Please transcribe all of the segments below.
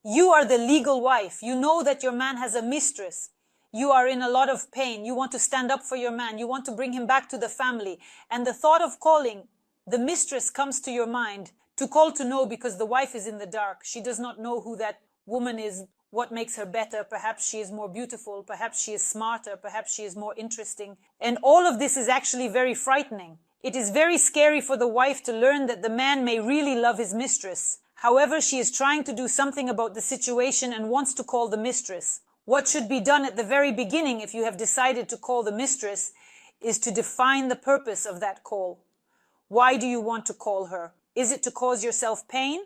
You are the legal wife. You know that your man has a mistress. You are in a lot of pain. You want to stand up for your man. You want to bring him back to the family. And the thought of calling the mistress comes to your mind. To call to know because the wife is in the dark. She does not know who that woman is, what makes her better. Perhaps she is more beautiful. Perhaps she is smarter. Perhaps she is more interesting. And all of this is actually very frightening. It is very scary for the wife to learn that the man may really love his mistress. However, she is trying to do something about the situation and wants to call the mistress. What should be done at the very beginning if you have decided to call the mistress is to define the purpose of that call. Why do you want to call her? Is it to cause yourself pain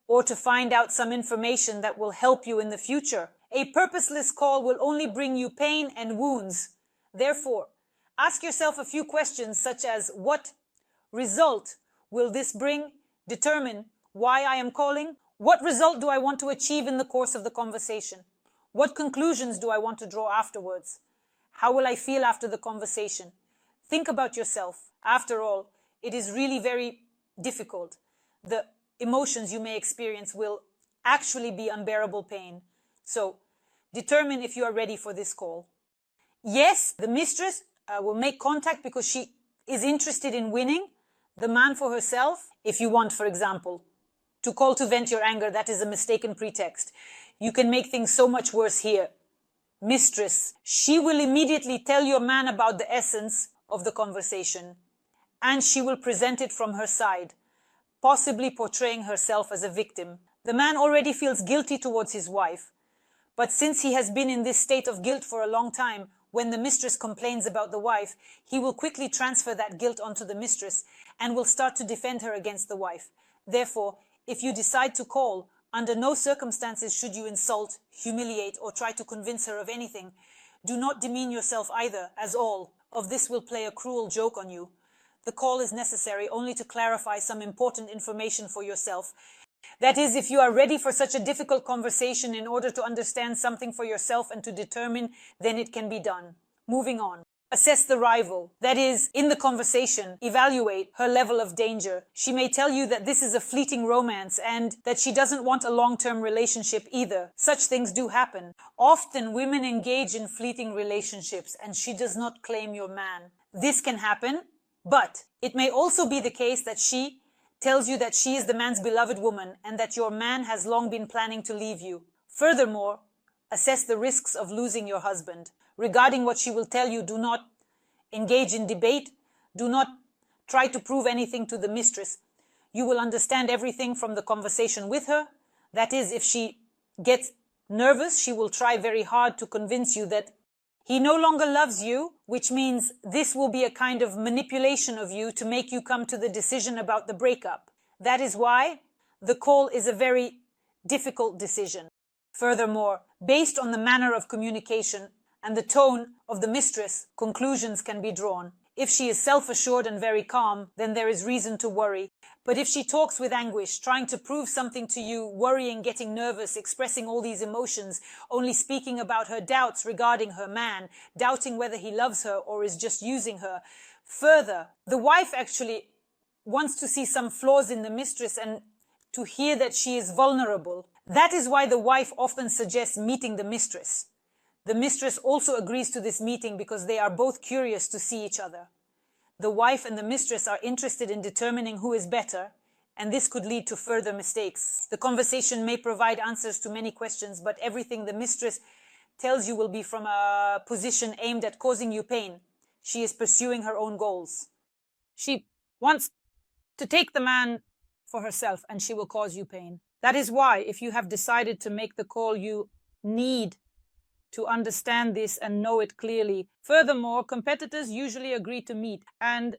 or to find out some information that will help you in the future? A purposeless call will only bring you pain and wounds. Therefore, ask yourself a few questions such as what result will this bring? Determine why I am calling. What result do I want to achieve in the course of the conversation? What conclusions do I want to draw afterwards? How will I feel after the conversation? Think about yourself. After all, it is really very difficult. The emotions you may experience will actually be unbearable pain. So, determine if you are ready for this call. Yes, the mistress will make contact because she is interested in winning the man for herself. If you want, for example, to call to vent your anger, that is a mistaken pretext. You can make things so much worse here. Mistress, she will immediately tell your man about the essence of the conversation, and she will present it from her side, possibly portraying herself as a victim. The man already feels guilty towards his wife, but since he has been in this state of guilt for a long time, when the mistress complains about the wife, he will quickly transfer that guilt onto the mistress and will start to defend her against the wife. Therefore, if you decide to call, under no circumstances should you insult, humiliate, or try to convince her of anything. Do not demean yourself either, as all of this will play a cruel joke on you. The call is necessary only to clarify some important information for yourself. That is, if you are ready for such a difficult conversation in order to understand something for yourself and to determine, then it can be done. Moving on. Assess the rival. That is, in the conversation, evaluate her level of danger. She may tell you that this is a fleeting romance and that she doesn't want a long-term relationship either. Such things do happen. Often women engage in fleeting relationships and she does not claim your man. This can happen, but it may also be the case that she tells you that she is the man's beloved woman and that your man has long been planning to leave you. Furthermore, assess the risks of losing your husband. Regarding what she will tell you, do not engage in debate. Do not try to prove anything to the mistress. You will understand everything from the conversation with her. That is, if she gets nervous, she will try very hard to convince you that he no longer loves you, which means this will be a kind of manipulation of you to make you come to the decision about the breakup. That is why the call is a very difficult decision. Furthermore, based on the manner of communication and the tone of the mistress, conclusions can be drawn. If she is self-assured and very calm, then there is reason to worry. But if she talks with anguish, trying to prove something to you, worrying, getting nervous, expressing all these emotions, only speaking about her doubts regarding her man, doubting whether he loves her or is just using her. Further, the wife actually wants to see some flaws in the mistress and to hear that she is vulnerable. That is why the wife often suggests meeting the mistress. The mistress also agrees to this meeting because they are both curious to see each other. The wife and the mistress are interested in determining who is better, and this could lead to further mistakes. The conversation may provide answers to many questions, but everything the mistress tells you will be from a position aimed at causing you pain. She is pursuing her own goals. She wants to take the man for herself, and she will cause you pain. That is why, if you have decided to make the call, you need to understand this and know it clearly. Furthermore, competitors usually agree to meet. And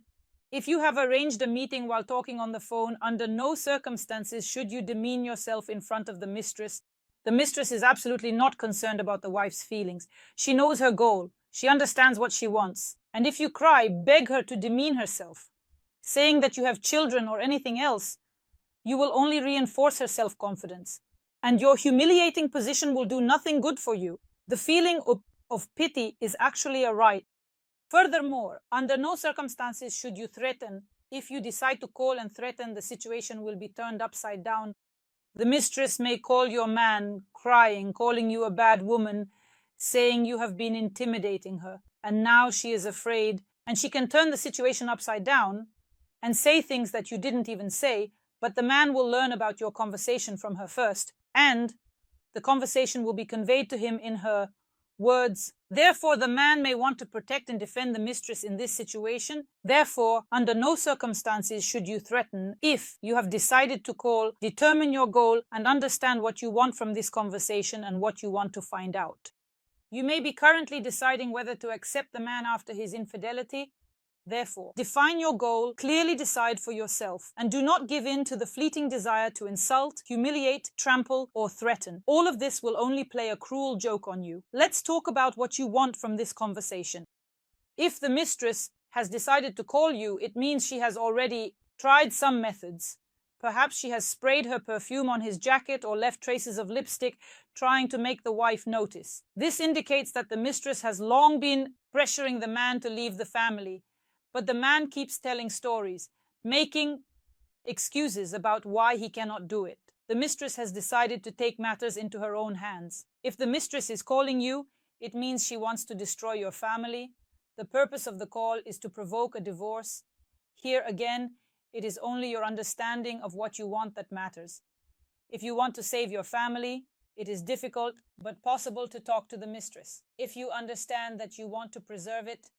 if you have arranged a meeting while talking on the phone, under no circumstances should you demean yourself in front of the mistress. The mistress is absolutely not concerned about the wife's feelings. She knows her goal. She understands what she wants. And if you cry, beg her to demean herself, saying that you have children or anything else, you will only reinforce her self-confidence. And your humiliating position will do nothing good for you. The feeling of pity is actually a right. Furthermore, under no circumstances should you threaten. If you decide to call and threaten, the situation will be turned upside down. The mistress may call your man crying, calling you a bad woman, saying you have been intimidating her, and now she is afraid, and she can turn the situation upside down and say things that you didn't even say, but the man will learn about your conversation from her first, and the conversation will be conveyed to him in her words. Therefore, the man may want to protect and defend the mistress in this situation. Therefore, under no circumstances should you threaten. If you have decided to call, determine your goal and understand what you want from this conversation and what you want to find out. You may be currently deciding whether to accept the man after his infidelity. Therefore, define your goal, clearly decide for yourself, and do not give in to the fleeting desire to insult, humiliate, trample, or threaten. All of this will only play a cruel joke on you. Let's talk about what you want from this conversation. If the mistress has decided to call you, it means she has already tried some methods. Perhaps she has sprayed her perfume on his jacket or left traces of lipstick, trying to make the wife notice. This indicates that the mistress has long been pressuring the man to leave the family. But the man keeps telling stories, making excuses about why he cannot do it. The mistress has decided to take matters into her own hands. If the mistress is calling you, it means she wants to destroy your family. The purpose of the call is to provoke a divorce. Here again, it is only your understanding of what you want that matters. If you want to save your family, it is difficult but possible to talk to the mistress. If you understand that you want to preserve it,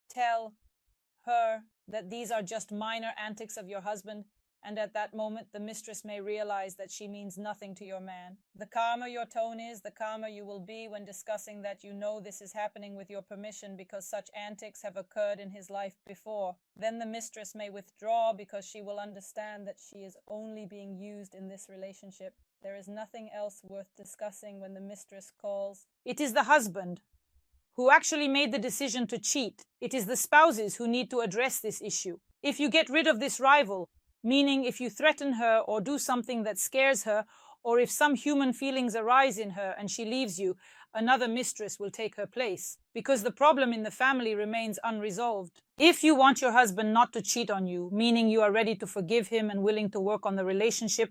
tell her that these are just minor antics of your husband, and at that moment the mistress may realize that she means nothing to your man. The calmer your tone is, the calmer you will be when discussing that you know this is happening with your permission because such antics have occurred in his life before. Then the mistress may withdraw because she will understand that she is only being used in this relationship. There is nothing else worth discussing when the mistress calls. It is the husband who actually made the decision to cheat. It is the spouses who need to address this issue. If you get rid of this rival, meaning if you threaten her or do something that scares her, or if some human feelings arise in her and she leaves you, another mistress will take her place, because the problem in the family remains unresolved. If you want your husband not to cheat on you, meaning you are ready to forgive him and willing to work on the relationship,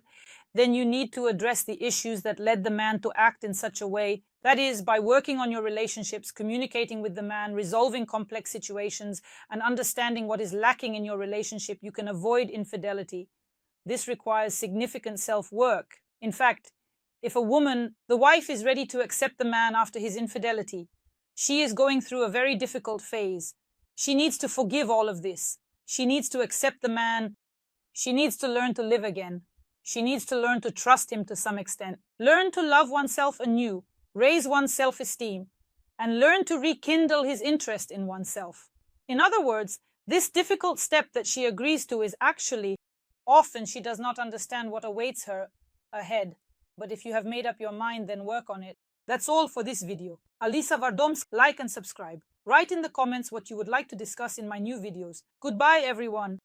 then you need to address the issues that led the man to act in such a way. That is, by working on your relationships, communicating with the man, resolving complex situations, and understanding what is lacking in your relationship, you can avoid infidelity. This requires significant self-work. In fact, if the wife is ready to accept the man after his infidelity, she is going through a very difficult phase. She needs to forgive all of this. She needs to accept the man. She needs to learn to live again. She needs to learn to trust him to some extent. Learn to love oneself anew, raise one's self-esteem, and learn to rekindle his interest in oneself. In other words, this difficult step that she agrees to is actually, often she does not understand what awaits her ahead. But if you have made up your mind, then work on it. That's all for this video. Alisa Vardomsk, like and subscribe. Write in the comments what you would like to discuss in my new videos. Goodbye, everyone.